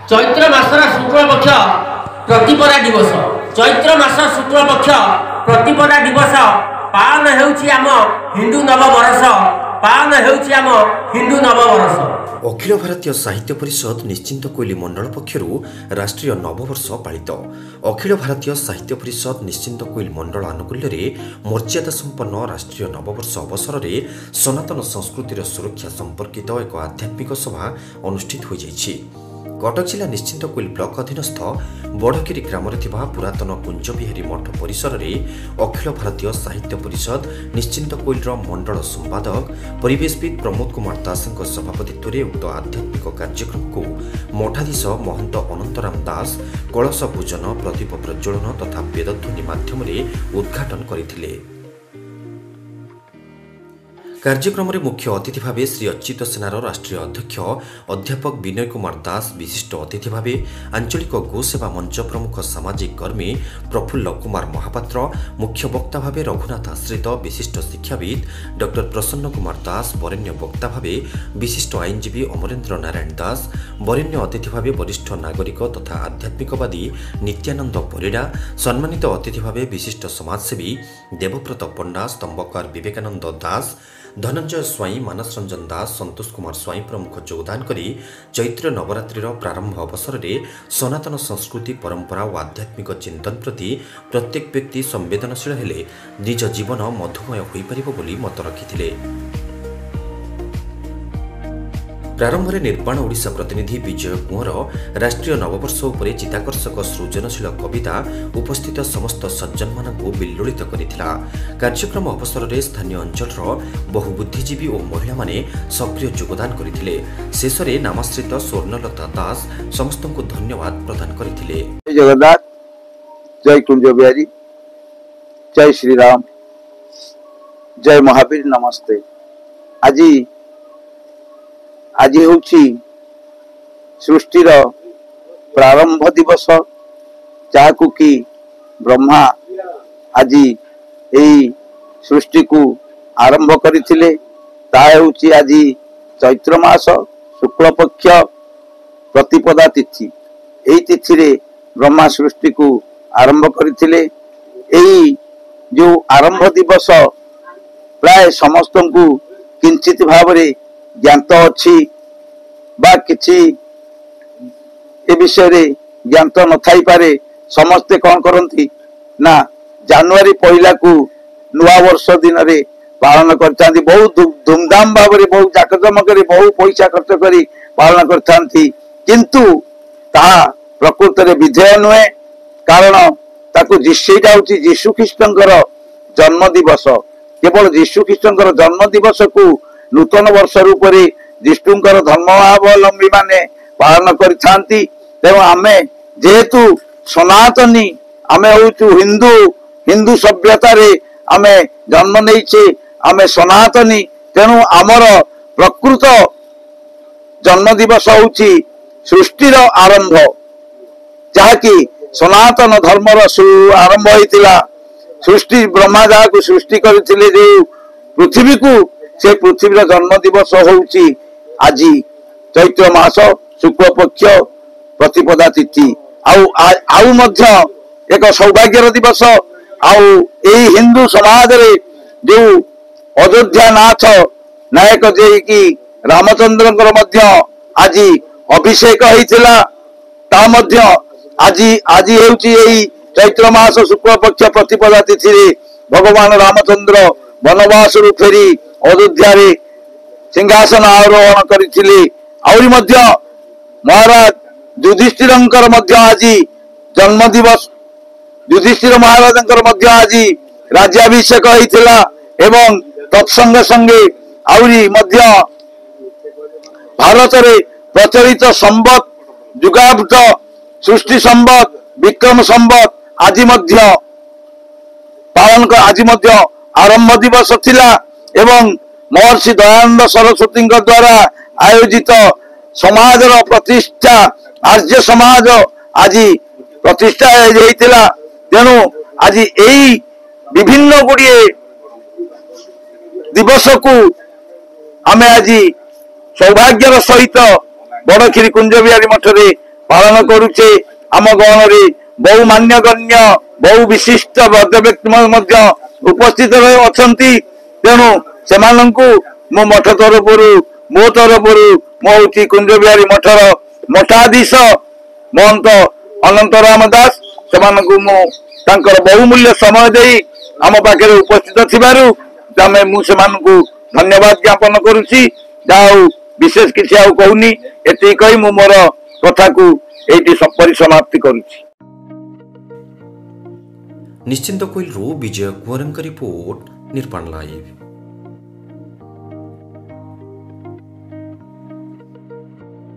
चैत्र मासर शुक्ल पक्ष प्रतिपदा दिवस चैत्र मास शुक्ल पक्ष प्रतिपदा दिवस पालन हेउछि आम हिंदू नववर्ष पालन हेउछि आम हिंदू नववर्ष। अखिल भारतीय साहित्य परिषद निश्चिंत कोइली मंडल पक्षरु राष्ट्रीय नववर्ष पालित। अखिल भारतीय साहित्य परिषद निश्चिंत कोइल मंडल आनुकूल्य मर्यादा संपन्न राष्ट्रीय नववर्ष अवसर में सनातन संस्कृतिर सुरक्षा संपर्कित एक आध्यात्मिक सभा अनुष्ठित हो जाइछि। कटक जिला निश्चिंत कोइल ब्लॉक अधीनस्थ बड़गिरी ग्राम पुरातन कुंजबिहारी मठ परिसर में अखिल भारतीय साहित्य परिषद निश्चिंत कोइल मंडल संपादक परिवेशविद प्रमोद कुमार दास सभापतित्व में उक्त आध्यात्मिक कार्यक्रम को मठाधीश महंत अनंतराम दास कलश पूजन प्रदीप प्रज्वलन तथा वेदध्वनि माध्यम उद्घाटन करथिले। कार्यक्रम में मुख्य अतिथि भाव श्री अच्युत सेनार राष्ट्रीय अध्यक्ष अध्यापक विनय कुमार दास, विशिष्ट अतिथि भाव आंचलिक गोसेवा मंच प्रमुख सामाजिक कर्मी प्रफुल्ल कुमार महापात्र, मुख्य वक्ता भाव रघुनाथ आश्रित विशिष्ट शिक्षाविद डॉक्टर प्रसन्न कुमार दास, वरेण्य वक्ता भाव विशिष्ट आईनजीवी अमरेन्द्र नारायण दास, वरेण्य अतिथि भाव वरिष्ठ नागरिक तथा आध्यात्मिकवादी नित्यानंद परिड़ा, सम्मानित अतिथि भाव विशिष्ट समाजसेवी देवव्रत पंडा, स्तंभकार विवेकानंद दास, धनंजय स्वाई, मानस रंजन दास, संतोष कुमार स्वाई प्रमुख योगदान करी चैत्र नवरात्रिर प्रारंभ अवसर में सनातन संस्कृति परंपरा और आध्यात्मिक चिंतन प्रति प्रत्येक व्यक्ति संवेदनशील हेले निज जीवन मधुमय हो पारिबो बोली मत रखिथिले। प्रारंभ में निर्माण ओडिशा प्रतिनिधि विजय कुंवर राष्ट्रीय नववर्ष उपरे चिताकर्षक सृजनशील कविता उपस्थित समस्त सज्जन मानू विल्लोलित करिथिला। कार्यक्रम अवसर में स्थानीय अंचल बहु बुद्धिजीवी और महिला माने सक्रिय योगदान करथिले। शेष में नामाश्रित स्वर्णलता दास समस्त को धन्यवाद प्रदान करथिले। जय जगन्नाथ, जय कुंज बिहारी, जय श्री राम, जय महावीर, नमस्ते। आज होची सृष्टिर प्रारंभ दिवस, जाकु कि ब्रह्मा आज यही सृष्टि को आरंभ करथिले। होची आज चैत्र मास शुक्ल पक्ष प्रतिपदा तिथि। यही तिथि रे ब्रह्मा सृष्टि को आरंभ करथिले। यही जो आरंभ दिवस प्राय समस्त को किंचित भाव ज्ञात अच्छी बा किछि ए विषय रे ज्ञात न थाई पारे। समस्ते कौन करती ना जनवरी पहला को नुआ वर्ष दिन रे पालन करथांती। बहुत धूमधाम भाव रे, बहुत जाकजमक रे, बहुत पैसा खर्च करी पालन करथांती, किंतु ताहा प्रकृत रे विधेय नुहे। कारण ताकू सेटा होची यीशु ख्रीष्टंकर जन्म दिवस। केवल यीशु ख्रीष्टंकर जन्म दिवस को नूतन वर्ष रूप से विष्णुकर धर्मावलंबी माने पालन करथांती। तेणु आमे जेहेतु सनातनी आमे होचु हिंदू सभ्यता रे आमे जन्म नहींचे, आमे सनातनी। तेणु आमर प्रकृत जन्म दिवस होची सृष्टिर आरंभ, जहाँकि सनातन धर्मर आरंभ होइतिला। सृष्टि ब्रह्मा जहाँ को सृष्टि करथिले जो पृथ्वी को, से पृथ्वीर जन्म दिवस होउची आज चैत्र मास शुक्ल पक्ष प्रतिपदा तिथि। आउ मध्य एक सौभाग्यर दिवस। यही हिंदू समाज रे जो अयोध्या नाथ नायक जे कि रामचंद्रंकर मध्य आज अभिषेक होइतिला, ता मध्य आज हेउची यही चैत्र मास शुक्ल पक्ष प्रतिपदा तिथि रे भगवान रामचंद्र वनवास रु फेरी अयोध्या रे सिंहासन आरोहण करथिले। आउरी मध्य महाराज युधिष्ठिरंकर मध्य आज जन्म दिवस। युधिष्ठिर महाराजंकर मध्य आज राज्याभिषेक होइथिला एवं तत्संगे संगे आउरी मध्य भारत रे प्रचलित संवत युगाब्द सृष्टि संवत विक्रम संवत आज मध्य पालन कर आज मध्य आरंभ दिवस थिला। एवं महर्षि दयानंद सरस्वती द्वारा आयोजित समाज प्रतिष्ठा आर्य समाज आज प्रतिष्ठा होइतिला। तेणु आज यही विभिन्न गुड़िए दिवस को आमे आज सौभाग्यर सहित बड़खिरी कुंज बिहारी मठ रे पालन करुचे आम गण रे बहु मान्यगण्य बहु विशिष्ट भद्र व्यक्ति उपस्थित अछंती तेणु से मो मठ तरफ मो तरफ मो हूँ कुंज बिहारी मठर मठाधीश महंत अनंत राम दास से बहुमूल्य समय दे आम पाखे उपस्थित थिबारु मुझे धन्यवाद ज्ञापन करुच्ची जाऊ विशेष किसी आउ कहूनी एति कही मु मोर कथा को एटी परिसमाप्ति करुच्ची। निश्चिंत कोइल विजय कुंवरंक रिपोर्ट निर्माण लाइव।